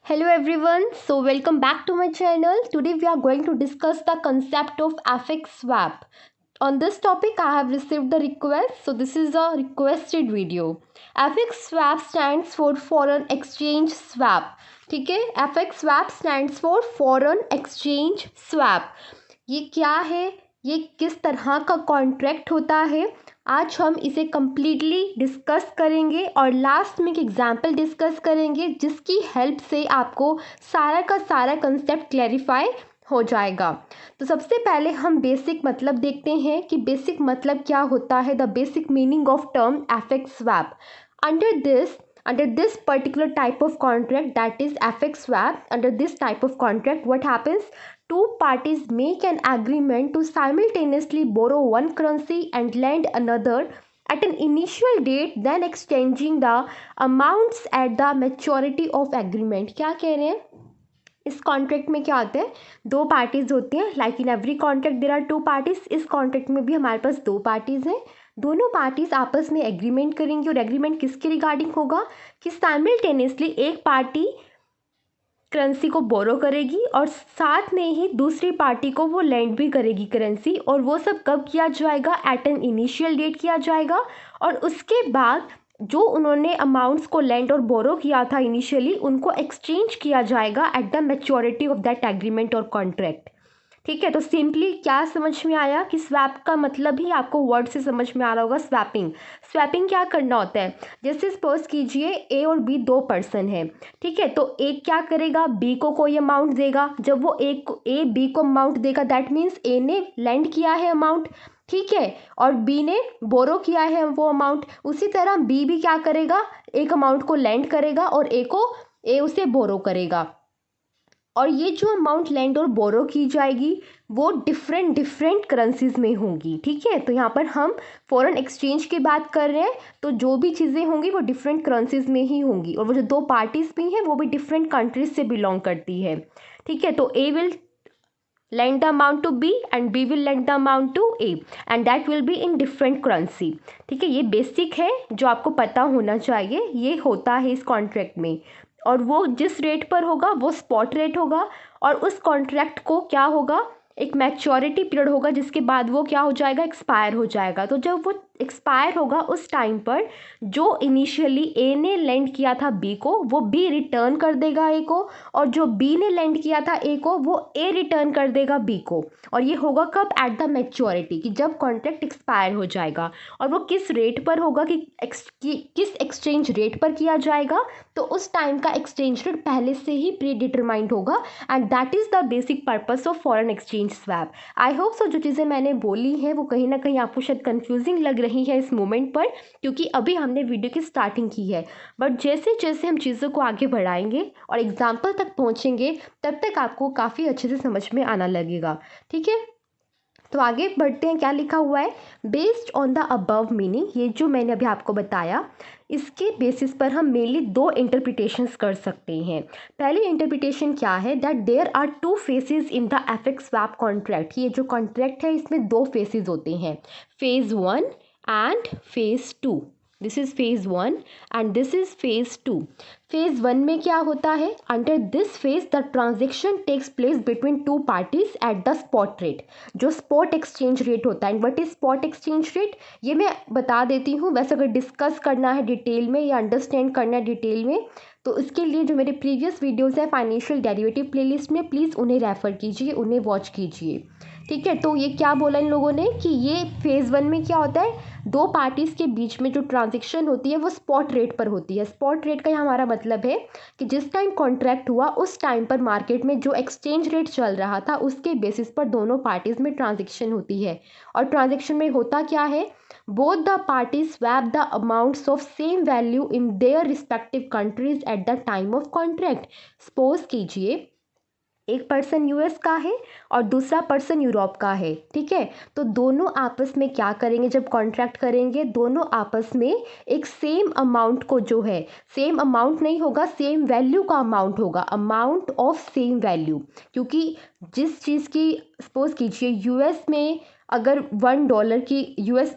Hello everyone, so welcome back to my channel. Today we are going to discuss the concept of FX swap. On this topic I have received the request, so this is a requested video. FX swap stands for foreign exchange swap. ठीक है, FX swap stands for foreign exchange swap. ये क्या है, ये किस तरह का contract होता है, आज हम इसे कम्प्लीटली डिस्कस करेंगे और लास्ट में एक एग्जाम्पल डिस्कस करेंगे जिसकी हेल्प से आपको सारा का सारा कंसेप्ट क्लैरिफाई हो जाएगा। तो सबसे पहले हम बेसिक मतलब देखते हैं कि बेसिक मतलब क्या होता है, the basic meaning of term FX swap. Under this particular type of contract, that is FX swap, under this type of contract what happens, two parties make an agreement to simultaneously borrow one currency and lend another at an initial date, then exchanging the amounts at the maturity of agreement. क्या कह रहे हैं, इस contract में क्या होता है, दो पार्टीज होती हैं. Like in every contract there are two parties. इस कॉन्ट्रैक्ट में भी हमारे पास दो पार्टीज हैं. दोनों पार्टीज आपस में एग्रीमेंट करेंगी और एग्रीमेंट किसके रिगार्डिंग होगा कि साइमल्टेनियसली एक पार्टी करेंसी को बोरो करेगी और साथ में ही दूसरी पार्टी को वो लेंड भी करेगी करेंसी, और वो सब कब किया जाएगा, एट एन इनिशियल डेट किया जाएगा. और उसके बाद जो उन्होंने अमाउंट्स को लेंड और बोरो किया था इनिशियली, उनको एक्सचेंज किया जाएगा at the maturity of that agreement और कॉन्ट्रैक्ट. ठीक है, तो सिंपली क्या समझ में आया कि स्वैप का मतलब ही आपको वर्ड से समझ में आ रहा होगा, स्वैपिंग. स्वैपिंग क्या करना होता है, जैसे सपोज कीजिए ए और बी दो पर्सन है. ठीक है, तो ए क्या करेगा, बी को कोई अमाउंट देगा. जब वो ए बी को अमाउंट देगा, दैट मीन्स ए ने लेंड किया है अमाउंट. ठीक है, और बी ने बोरो किया है वो अमाउंट. उसी तरह बी भी क्या करेगा, एक अमाउंट को लेंड करेगा और ए उसे बोरो करेगा. और ये जो अमाउंट लेंड और बोरो की जाएगी वो डिफरेंट करेंसीज में होंगी. ठीक है, तो यहाँ पर हम फॉरेन एक्सचेंज की बात कर रहे हैं, तो जो भी चीज़ें होंगी वो डिफरेंट करेंसीज में ही होंगी. और वो जो दो पार्टीज भी हैं वो भी डिफरेंट कंट्रीज से बिलोंग करती है. ठीक है, तो ए will lend the amount to B and B will lend the amount to A and that will be in different currency. ठीक है, ये बेसिक है जो आपको पता होना चाहिए. ये होता है इस कॉन्ट्रैक्ट में, और वो जिस रेट पर होगा वो स्पॉट रेट होगा. और उस कॉन्ट्रैक्ट को क्या होगा, एक मैच्योरिटी पीरियड होगा जिसके बाद वो क्या हो जाएगा, एक्सपायर हो जाएगा. तो जब वो एक्सपायर होगा उस टाइम पर जो इनिशियली ए ने लेंड किया था बी को, वो बी रिटर्न कर देगा ए को, और जो बी ने लेंड किया था ए को वो ए रिटर्न कर देगा बी को. और ये होगा कब, एट द मैच्योरिटी, कि जब कॉन्ट्रैक्ट एक्सपायर हो जाएगा. और वो किस रेट पर होगा कि किस एक्सचेंज रेट पर किया जाएगा, तो उस टाइम का एक्सचेंज रेट पहले से ही प्री डिटरमाइंड होगा. And that is the basic purpose of foreign exchange swap. I hope so जो चीज़ें मैंने बोली हैं वो कहीं ना कहीं आपको शायद कंफ्यूजिंग लग रही है इस मोमेंट पर, क्योंकि अभी हमने वीडियो की स्टार्टिंग की है. बट जैसे जैसे हम चीज़ों को आगे बढ़ाएंगे और एग्जाम्पल तक पहुँचेंगे तब तक आपको काफ़ी अच्छे से समझ में आना लगेगा. ठीक है, तो आगे बढ़ते हैं. क्या लिखा हुआ है, based on the above meaning, ये जो मैंने अभी आपको बताया इसके बेसिस पर हम मेनली दो इंटरप्रिटेशंस कर सकते हैं. पहली इंटरप्रिटेशन क्या है, that there are two phases in the FX swap contract. ये जो कॉन्ट्रैक्ट है इसमें दो फेसेस होते हैं, phase 1 and phase 2. This is phase 1 and this is phase 2. Phase 1 में क्या होता है, under this phase the transaction takes place between two parties at the spot rate, जो स्पॉट एक्सचेंज रेट होता है. And what is spot exchange rate, ये मैं बता देती हूँ. वैसे अगर डिस्कस करना है डिटेल में या अंडरस्टैंड करना है डिटेल में, तो इसके लिए जो मेरे प्रीवियस वीडियोज़ हैं फाइनेंशियल डेरिवेटिव प्लेलिस्ट में, प्लीज़ उन्हें रेफ़र कीजिए, उन्हें वॉच कीजिए. ठीक है, तो ये क्या बोला इन लोगों ने कि ये फेज़ 1 में क्या होता है, दो पार्टीज़ के बीच में जो ट्रांजेक्शन होती है वो स्पॉट रेट पर होती है. स्पॉट रेट का हमारा मतलब है कि जिस टाइम कॉन्ट्रैक्ट हुआ उस टाइम पर मार्केट में जो एक्सचेंज रेट चल रहा था उसके बेसिस पर दोनों पार्टीज़ में ट्रांजेक्शन होती है. और ट्रांजेक्शन में होता क्या है, both the parties swap the amounts of same value in their respective countries at the time of contract. Suppose कीजिए एक पर्सन यूएस का है और दूसरा पर्सन यूरोप का है. ठीक है, तो दोनों आपस में क्या करेंगे, जब कॉन्ट्रैक्ट करेंगे दोनों आपस में एक सेम अमाउंट को, जो है सेम अमाउंट नहीं होगा, सेम वैल्यू का अमाउंट होगा, अमाउंट ऑफ सेम वैल्यू. क्योंकि जिस चीज़ की, सपोज कीजिए यूएस में अगर $1 की, यूएस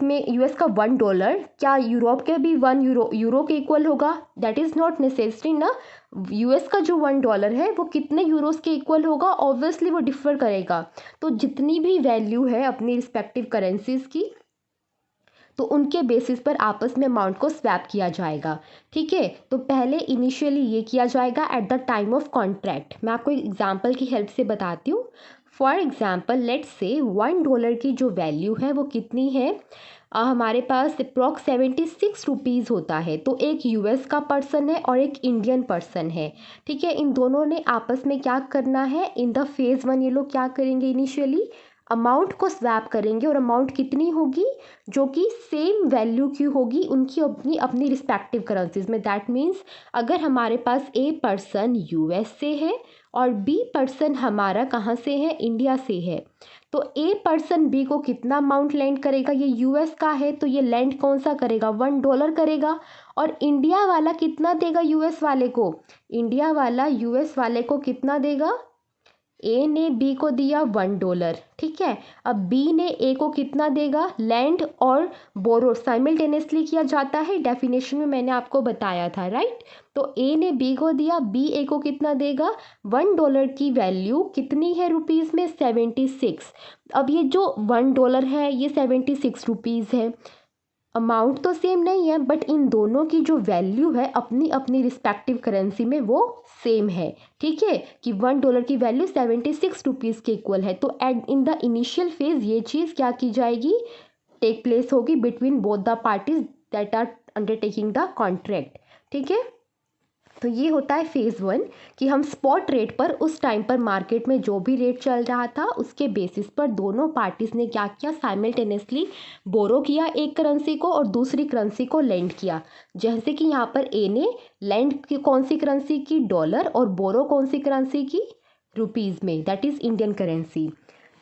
का $1 क्या यूरोप के भी 1 यूरो के इक्वल होगा, दैट इज़ नॉट नेसेसरी ना. यूएस का जो $1 है वो कितने यूरोस के इक्वल होगा, ऑब्वियसली वो डिफर करेगा। तो जितनी भी वैल्यू है अपनी रिस्पेक्टिव करेंसीज की, तो उनके बेसिस पर आपस में अमाउंट को स्वैप किया जाएगा। ठीक है, तो पहले इनिशियली ये किया जाएगा at the time of contract. मैं आपको एग्जांपल की हेल्प से बताती हूँ। फॉर एग्जांपल लेट्स से $1 की जो वैल्यू है वो कितनी है, हमारे पास अप्रॉक्स 76 रुपीज़ होता है। तो एक यूएस का पर्सन है और एक इंडियन पर्सन है। ठीक है, इन दोनों ने आपस में क्या करना है, इन द फेज़ 1 ये लोग क्या करेंगे, इनिशियली अमाउंट को स्वैप करेंगे। और अमाउंट कितनी होगी, जो कि सेम वैल्यू की होगी उनकी अपनी अपनी रिस्पेक्टिव करेंसीज में। दैट मीन्स अगर हमारे पास ए पर्सन यूएस से है और बी पर्सन हमारा कहाँ से है, इंडिया से है, तो ए पर्सन बी को कितना अमाउंट लैंड करेगा, ये यूएस का है तो ये लैंड कौन सा करेगा, $1 करेगा। और इंडिया वाला कितना देगा यूएस वाले को, इंडिया वाला यूएस वाले को कितना देगा, ए ने बी को दिया $1। ठीक है, अब बी ने ए को कितना देगा, लैंड और बोरो साइमल्टेनियसली किया जाता है, डेफिनेशन में मैंने आपको बताया था, राइट। तो ए ने बी को दिया, बी ए को कितना देगा, $1 की वैल्यू कितनी है रुपीज़ में, 76। अब ये जो $1 है ये 76 रुपीज़ है। अमाउंट तो सेम नहीं है बट इन दोनों की जो वैल्यू है अपनी अपनी रिस्पेक्टिव करेंसी में वो सेम है। ठीक है, कि $1 की वैल्यू 76 रुपीज़ के इक्वल है। तो at in the initial phase ये चीज़ क्या की जाएगी, टेक प्लेस होगी between both the parties that are undertaking the contract. ठीक है, तो ये होता है फेज़ 1 कि हम स्पॉट रेट पर उस टाइम पर मार्केट में जो भी रेट चल रहा था उसके बेसिस पर दोनों पार्टीज़ ने क्या किया, साइमल्टेनियसली बोरो किया एक करेंसी को और दूसरी करेंसी को लेंड किया। जैसे कि यहाँ पर ए ने लेंड की कौन सी करेंसी की, डॉलर, और बोरो कौन सी करेंसी की, रुपीज़ में, दैट इज़ इंडियन करेंसी।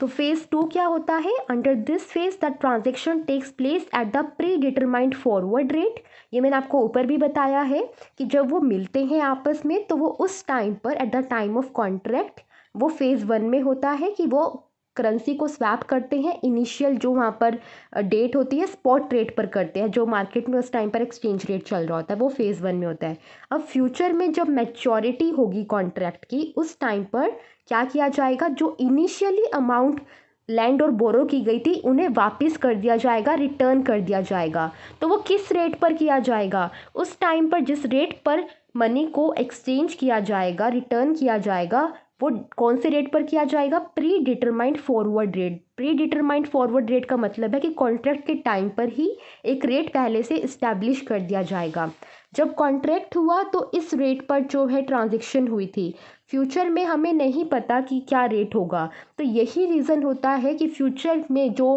तो फेज़ 2 क्या होता है, under this phase the transaction takes place at the predetermined forward rate. ये मैंने आपको ऊपर भी बताया है कि जब वो मिलते हैं आपस में तो वो उस टाइम पर at the time of contract वो फेज़ 1 में होता है कि वो करेंसी को स्वैप करते हैं। इनिशियल जो वहाँ पर डेट होती है स्पॉट रेट पर करते हैं, जो मार्केट में उस टाइम पर एक्सचेंज रेट चल रहा होता है, वो फेज़ 1 में होता है। अब फ्यूचर में जब मैच्योरिटी होगी कॉन्ट्रैक्ट की उस टाइम पर क्या किया जाएगा, जो इनिशियली अमाउंट लैंड और बोरो की गई थी उन्हें वापस कर दिया जाएगा, रिटर्न कर दिया जाएगा। तो वो किस रेट पर किया जाएगा, उस टाइम पर जिस रेट पर मनी को एक्सचेंज किया जाएगा, रिटर्न किया जाएगा, वो कौन से रेट पर किया जाएगा, pre determined forward rate. Pre determined forward rate का मतलब है कि कॉन्ट्रैक्ट के टाइम पर ही एक रेट पहले से इस्टेब्लिश कर दिया जाएगा। जब कॉन्ट्रैक्ट हुआ तो इस रेट पर जो है ट्रांजैक्शन हुई थी, फ्यूचर में हमें नहीं पता कि क्या रेट होगा। तो यही रीज़न होता है कि फ्यूचर में जो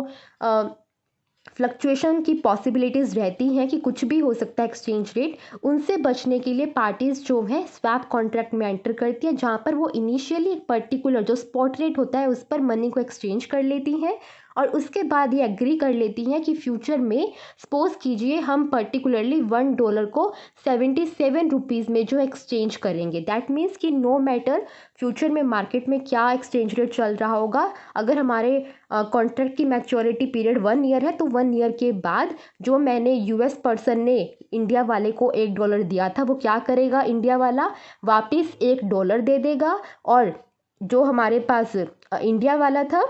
फ्लक्चुएशन की पॉसिबिलिटीज़ रहती हैं कि कुछ भी हो सकता है एक्सचेंज रेट, उनसे बचने के लिए पार्टीज़ जो है स्वैप कॉन्ट्रैक्ट में एंटर करती है, जहाँ पर वो इनिशियली एक पर्टिकुलर जो स्पॉट रेट होता है उस पर मनी को एक्सचेंज कर लेती हैं और उसके बाद ये एग्री कर लेती हैं कि फ्यूचर में सपोज कीजिए हम पर्टिकुलरली $1 को 77 रुपीज़ में जो एक्सचेंज करेंगे। दैट मीन्स कि नो मैटर फ्यूचर में मार्केट में क्या एक्सचेंज रेट चल रहा होगा, अगर हमारे कॉन्ट्रैक्ट की मैच्योरिटी पीरियड 1 ईयर है तो 1 ईयर के बाद जो मैंने यूएस पर्सन ने इंडिया वाले को $1 दिया था वो क्या करेगा, इंडिया वाला वापस $1 दे देगा और जो हमारे पास इंडिया वाला था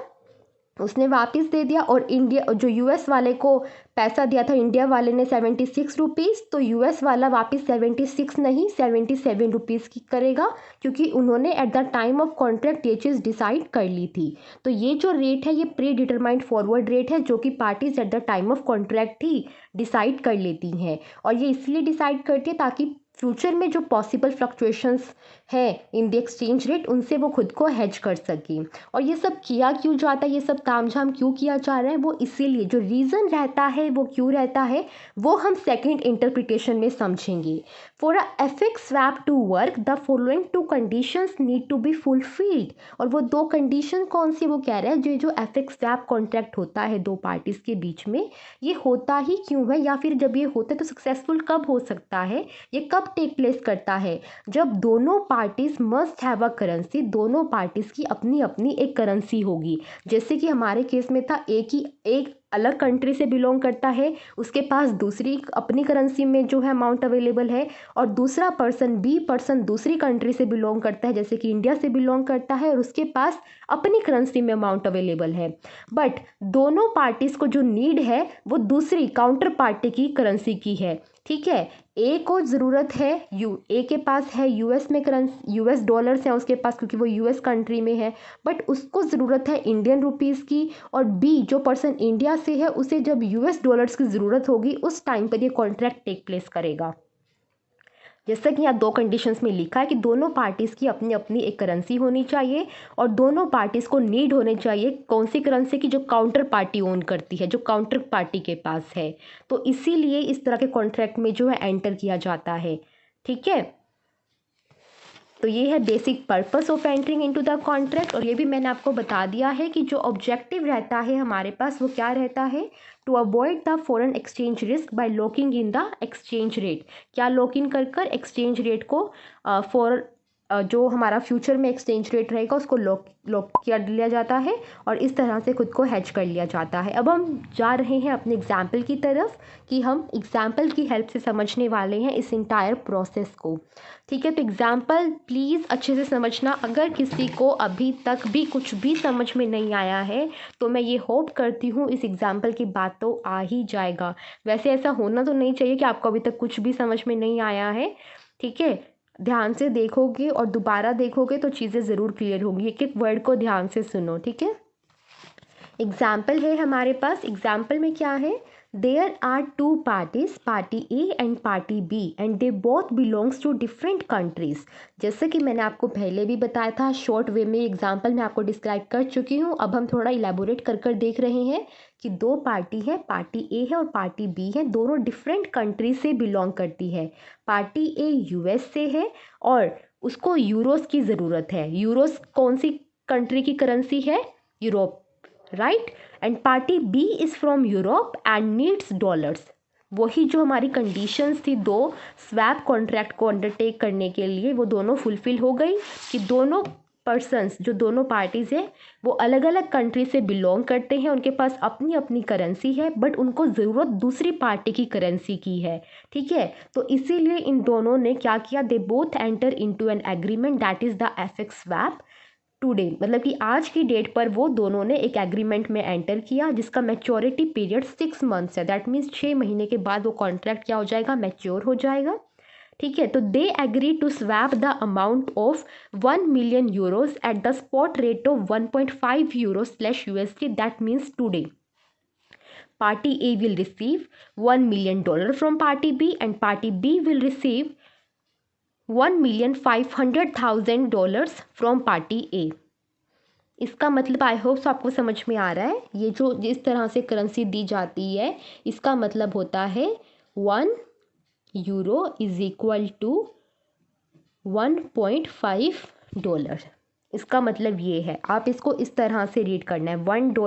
उसने वापस दे दिया। और इंडिया जो यूएस वाले को पैसा दिया था इंडिया वाले ने 76 रुपीज़, तो यूएस वाला वापस 76 नहीं 77 रुपीज़ की करेगा, क्योंकि उन्होंने at the time of contract ये चीज़ डिसाइड कर ली थी। तो ये जो रेट है ये प्री डिटरमाइंड फॉरवर्ड रेट है जो कि parties at the time of contract he decide कर लेती हैं। और ये इसलिए डिसाइड करती है ताकि फ्यूचर में जो पॉसिबल फ्लक्चुएशंस है इन द एक्सचेंज रेट उनसे वो खुद को हेज कर सकें। और ये सब किया क्यों जाता है, ये सब तामझाम क्यों किया जा रहा है, वो इसीलिए जो रीज़न रहता है वो क्यों रहता है वो हम सेकंड इंटरप्रिटेशन में समझेंगे। For a FX swap to work the following 2 conditions need to be fulfilled. और वो 2 कंडीशन कौन सी, वो कह रहा है जो एफएक्स स्वैप कॉन्ट्रैक्ट होता है दो पार्टीज के बीच में, ये होता ही क्यों है, या फिर जब ये होता है तो सक्सेसफुल कब हो सकता है, ये कब टेक प्लेस करता है, जब दोनों parties must have a currency, दोनों पार्टीज की अपनी अपनी एक करेंसी होगी। जैसे कि हमारे केस में था एक अलग कंट्री से बिलोंग करता है, उसके पास दूसरी अपनी करेंसी में जो है अमाउंट अवेलेबल है, और दूसरा पर्सन बी पर्सन दूसरी कंट्री से बिलोंग करता है, जैसे कि इंडिया से बिलोंग करता है, और उसके पास अपनी करेंसी में अमाउंट अवेलेबल है, बट दोनों पार्टीज़ को जो नीड है वो दूसरी काउंटर पार्टी की करेंसी की है। ठीक है, ए को ज़रूरत है ए के पास है यूएस में करेंसी, यूएस डॉलर्स हैं उसके पास क्योंकि वो यूएस कंट्री में है, बट उसको ज़रूरत है इंडियन रुपीज़ की, और बी जो पर्सन इंडिया से है उसे जब यूएस डॉलर्स की ज़रूरत होगी उस टाइम पर ये कॉन्ट्रैक्ट टेक प्लेस करेगा। जैसा कि यहाँ 2 कंडीशंस में लिखा है कि दोनों पार्टीज़ की अपनी अपनी एक करेंसी होनी चाहिए, और दोनों पार्टीज़ को नीड होने चाहिए कौन सी करेंसी की, जो काउंटर पार्टी ओन करती है, जो काउंटर पार्टी के पास है। तो इसीलिए इस तरह के कॉन्ट्रैक्ट में जो है एंटर किया जाता है। ठीक है, तो ये है basic purpose of entering into the contract. और ये भी मैंने आपको बता दिया है कि जो ऑब्जेक्टिव रहता है हमारे पास वो क्या रहता है, to avoid the foreign exchange risk by locking in the exchange rate. क्या लॉक इन कर एक्सचेंज रेट को जो हमारा फ्यूचर में एक्सचेंज रेट रहेगा उसको लॉक कर लिया जाता है, और इस तरह से खुद को हेज कर लिया जाता है। अब हम जा रहे हैं अपने एग्जाम्पल की तरफ कि हम एग्जाम्पल की हेल्प से समझने वाले हैं इस इंटायर प्रोसेस को। ठीक है, तो एग्जाम्पल प्लीज़ अच्छे से समझना। अगर किसी को अभी तक भी कुछ भी समझ में नहीं आया है तो मैं ये होप करती हूँ इस एग्जाम्पल की बात तो आ ही जाएगा। वैसे ऐसा होना तो नहीं चाहिए कि आपको अभी तक कुछ भी समझ में नहीं आया है। ठीक है, ध्यान से देखोगे और दोबारा देखोगे तो चीज़ें ज़रूर क्लियर होंगी। एक एक वर्ड को ध्यान से सुनो। ठीक है, एग्जाम्पल है हमारे पास। एग्जाम्पल में क्या है, there are two parties, party A and party B, and they both belongs to different countries. जैसे कि मैंने आपको पहले भी बताया था, शॉर्ट वे में एग्जाम्पल मैं आपको डिस्क्राइब कर चुकी हूँ। अब हम थोड़ा इलेबोरेट कर देख रहे हैं कि 2 पार्टी है, पार्टी ए है और पार्टी बी है, दोनों डिफरेंट कंट्री से बिलोंग करती है। पार्टी ए यूएस से है और उसको यूरोस की ज़रूरत है। यूरोस कौन सी कंट्री की करेंसी है, Europe, right. And party B is from Europe and needs dollars. वही जो हमारी कंडीशंस थी 2 स्वैप कॉन्ट्रैक्ट को अंडरटेक करने के लिए, वो दोनों फुलफिल हो गई कि दोनों पर्सन्स, जो दोनों पार्टीज़ हैं वो अलग अलग कंट्री से बिलोंग करते हैं, उनके पास अपनी अपनी करेंसी है, बट उनको ज़रूरत दूसरी पार्टी की करेंसी की है। ठीक है, तो इसीलिए इन दोनों ने क्या किया, they both enter into an agreement that is the FX swap today. मतलब कि आज की डेट पर वो दोनों ने एक एग्रीमेंट में एंटर किया जिसका मैच्योरिटी पीरियड 6 मंथ्स है। दैट मीन्स 6 महीने के बाद वो कॉन्ट्रैक्ट क्या हो जाएगा, मैच्योर हो जाएगा। ठीक है, तो they agree to swap the amount of 1 million euros at the spot rate of 1.5 euro USD. That means today party A will receive $1 million from party B, and party B will receive $1,500,000 from party A. इसका मतलब I hope आपको समझ में आ रहा है। ये जो जिस तरह से करेंसी दी जाती है इसका मतलब होता है 1 euro is equal to 1.5 dollar. इसका मतलब ये है, आप इसको इस तरह से रीड करना है, 1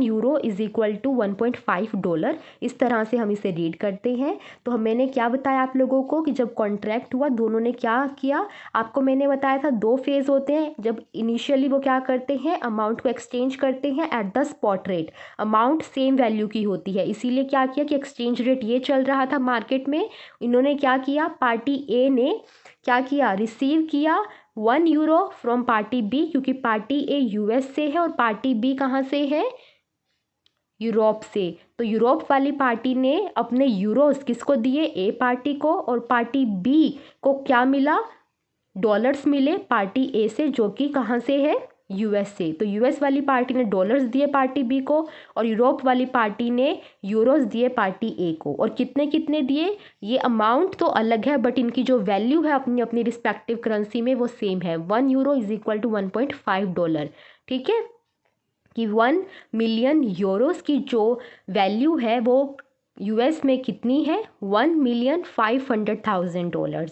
euro is equal to 1.5 dollar. इस तरह से हम इसे रीड करते हैं। तो मैंने क्या बताया आप लोगों को कि जब कॉन्ट्रैक्ट हुआ दोनों ने क्या किया, आपको मैंने बताया था 2 फेज़ होते हैं। जब इनिशियली वो क्या करते हैं, अमाउंट को एक्सचेंज करते हैं eight the spot rate. Amount same value की होती है, इसीलिए क्या किया कि एक्सचेंज रेट ये चल रहा था मार्केट में। इन्होंने क्या किया, पार्टी ए ने क्या किया, रिसीव किया 1 यूरो फ्रॉम पार्टी बी, क्योंकि पार्टी ए यूएस से है और पार्टी बी कहाँ से है, यूरोप से। तो यूरोप वाली पार्टी ने अपने यूरोस किसको दिए, ए पार्टी को, और पार्टी बी को क्या मिला, डॉलर्स मिले पार्टी ए से, जो कि कहाँ से है, यूएस से। तो यूएस वाली पार्टी ने डॉलर्स दिए पार्टी बी को, और यूरोप वाली पार्टी ने यूरोस दिए पार्टी ए को। और कितने कितने दिए, ये अमाउंट तो अलग है बट इनकी जो वैल्यू है अपनी अपनी रिस्पेक्टिव करेंसी में वो सेम है। 1 euro is equal to 1.5 dollar. ठीक है, कि 1 मिलियन यूरोस की जो वैल्यू है वो यूएस में कितनी है, $1,500,000।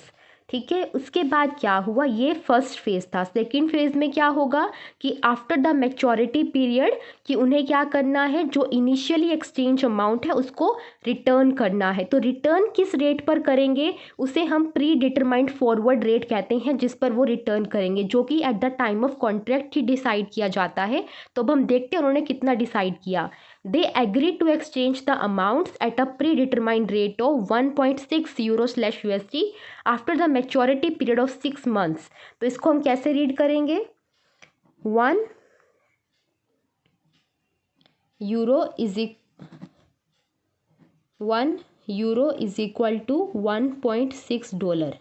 ठीक है। उसके बाद क्या हुआ, ये फर्स्ट फेज़ था। सेकंड फेज़ में क्या होगा कि आफ्टर द मैच्योरिटी पीरियड कि उन्हें क्या करना है, जो इनिशियली एक्सचेंज अमाउंट है उसको रिटर्न करना है। तो रिटर्न किस रेट पर करेंगे, उसे हम प्री डिटरमाइंड फॉरवर्ड रेट कहते हैं, जिस पर वो रिटर्न करेंगे, जो कि at the time of contract he decide किया जाता है। तो अब हम देखते हैं उन्होंने कितना डिसाइड किया। They agreed to exchange the amounts at a predetermined rate of 1.6 euro/USD after the maturity period of 6 months. तो इसको हम कैसे रीड करेंगे, 1 euro is equal to $1.6।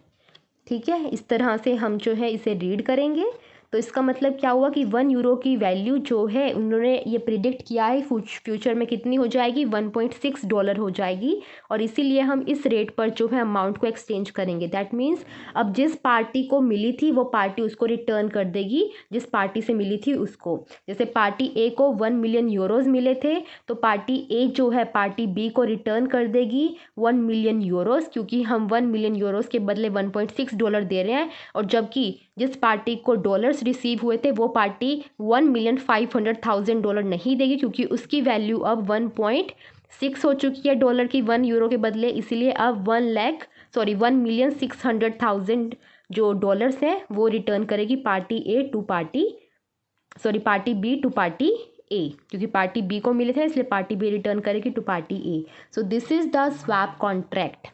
ठीक है, इस तरह से हम जो है इसे रीड करेंगे। तो इसका मतलब क्या हुआ कि 1 यूरो की वैल्यू जो है उन्होंने ये प्रिडिक्ट किया है फ्यूचर में कितनी हो जाएगी, $1.6 हो जाएगी। और इसीलिए हम इस रेट पर जो है अमाउंट को एक्सचेंज करेंगे। दैट मीन्स अब जिस पार्टी को मिली थी वो पार्टी उसको रिटर्न कर देगी जिस पार्टी से मिली थी उसको। जैसे पार्टी ए को 1 मिलियन यूरोज़ मिले थे, तो पार्टी ए जो है पार्टी बी को रिटर्न कर देगी 1 मिलियन यूरोज़, क्योंकि हम 1 मिलियन यूरोज़ के बदले $1.6 दे रहे हैं। और जबकि जिस पार्टी को डॉलर्स रिसीव हुए थे वो पार्टी $1,500,000 नहीं देगी, क्योंकि उसकी वैल्यू अब 1.6 हो चुकी है डॉलर की 1 यूरो के बदले। इसीलिए अब 1,600,000 जो डॉलर्स हैं वो रिटर्न करेगी party B to party A, क्योंकि पार्टी बी को मिले थे इसलिए पार्टी बी रिटर्न करेगी to party A. So this is the swap contract.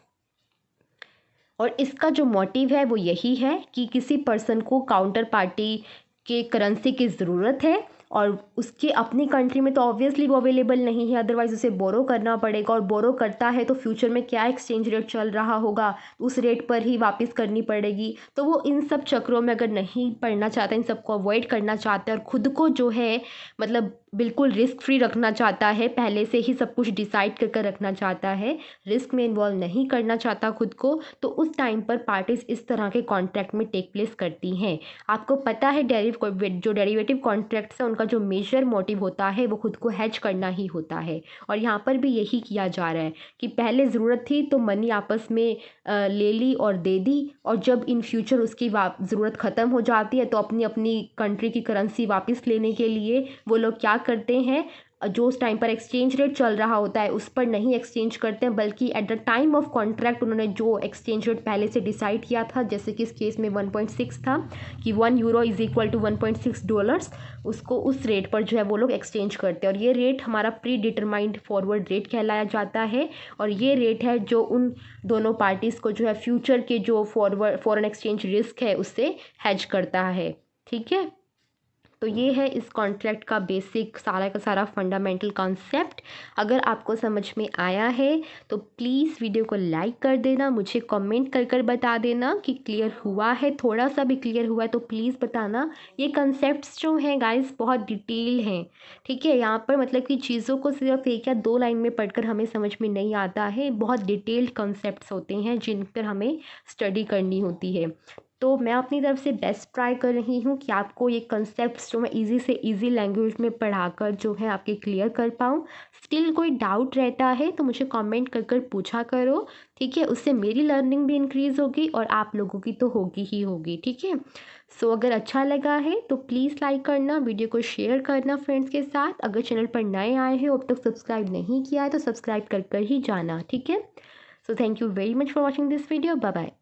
और इसका जो मोटिव है वो यही है कि किसी पर्सन को काउंटर पार्टी के करेंसी की ज़रूरत है और उसके अपनी कंट्री में तो ऑब्वियसली वो अवेलेबल नहीं है, अदरवाइज़ उसे बोरो करना पड़ेगा। और बोरो करता है तो फ्यूचर में क्या एक्सचेंज रेट चल रहा होगा उस रेट पर ही वापस करनी पड़ेगी। तो वो इन सब चक्रों में अगर नहीं पड़ना चाहता, इन सबको अवॉइड करना चाहता है और ख़ुद को जो है मतलब बिल्कुल रिस्क फ्री रखना चाहता है, पहले से ही सब कुछ डिसाइड कर रखना चाहता है, रिस्क में इन्वॉल्व नहीं करना चाहता खुद को, तो उस टाइम पर पार्टीज इस तरह के कॉन्ट्रैक्ट में टेक प्लेस करती हैं। आपको पता है जो डेरिवेटिव कॉन्ट्रैक्ट्स हैं उनका जो मेजर मोटिव होता है वो खुद को हेज करना ही होता है। और यहाँ पर भी यही किया जा रहा है कि पहले ज़रूरत थी तो मनी आपस में ले ली और दे दी, और जब इन फ्यूचर उसकी ज़रूरत ख़त्म हो जाती है तो अपनी अपनी कंट्री की करेंसी वापस लेने के लिए वो लोग क्या करते हैं, जो उस टाइम पर एक्सचेंज रेट चल रहा होता है उस पर नहीं एक्सचेंज करते हैं, बल्कि at the time of contract उन्होंने जो एक्सचेंज रेट पहले से डिसाइड किया था, जैसे कि इस केस में 1.6 था कि 1 यूरो इज़ इक्वल टू $1.6, उसको उस रेट पर जो है वो लोग एक्सचेंज करते हैं। और ये रेट हमारा प्री डिटरमाइंड फॉरवर्ड रेट कहलाया जाता है। और ये रेट है जो उन दोनों पार्टीज़ को जो है फ्यूचर के जो फॉरेन एक्सचेंज रिस्क है उससे हेज करता है। ठीक है, तो ये है इस कॉन्ट्रैक्ट का बेसिक सारा का सारा फंडामेंटल कॉन्सेप्ट। अगर आपको समझ में आया है तो प्लीज़ वीडियो को लाइक कर देना, मुझे कमेंट कर बता देना कि क्लियर हुआ है, थोड़ा सा भी क्लियर हुआ है तो प्लीज़ बताना। ये कॉन्सेप्ट्स जो हैं गाइस बहुत डिटेल हैं, ठीक है। यहाँ पर मतलब कि चीज़ों को सिर्फ 1 या 2 लाइन में पढ़कर हमें समझ में नहीं आता है, बहुत डिटेल्ड कॉन्सेप्ट्स होते हैं जिन पर हमें स्टडी करनी होती है। तो मैं अपनी तरफ से बेस्ट ट्राई कर रही हूँ कि आपको ये कंसेप्ट्स जो मैं इजी से इजी लैंग्वेज में पढ़ाकर जो है आपके क्लियर कर पाऊँ। स्टिल कोई डाउट रहता है तो मुझे कमेंट कर पूछा करो, ठीक है। उससे मेरी लर्निंग भी इंक्रीज़ होगी और आप लोगों की तो होगी ही होगी, ठीक है। सो अगर अच्छा लगा है तो प्लीज़ लाइक करना, वीडियो को शेयर करना फ्रेंड्स के साथ। अगर चैनल पर नए आए हैं अब तक सब्सक्राइब नहीं किया है तो सब्सक्राइब कर ही जाना, ठीक है। So thank you very much for watching this video. Bye bye.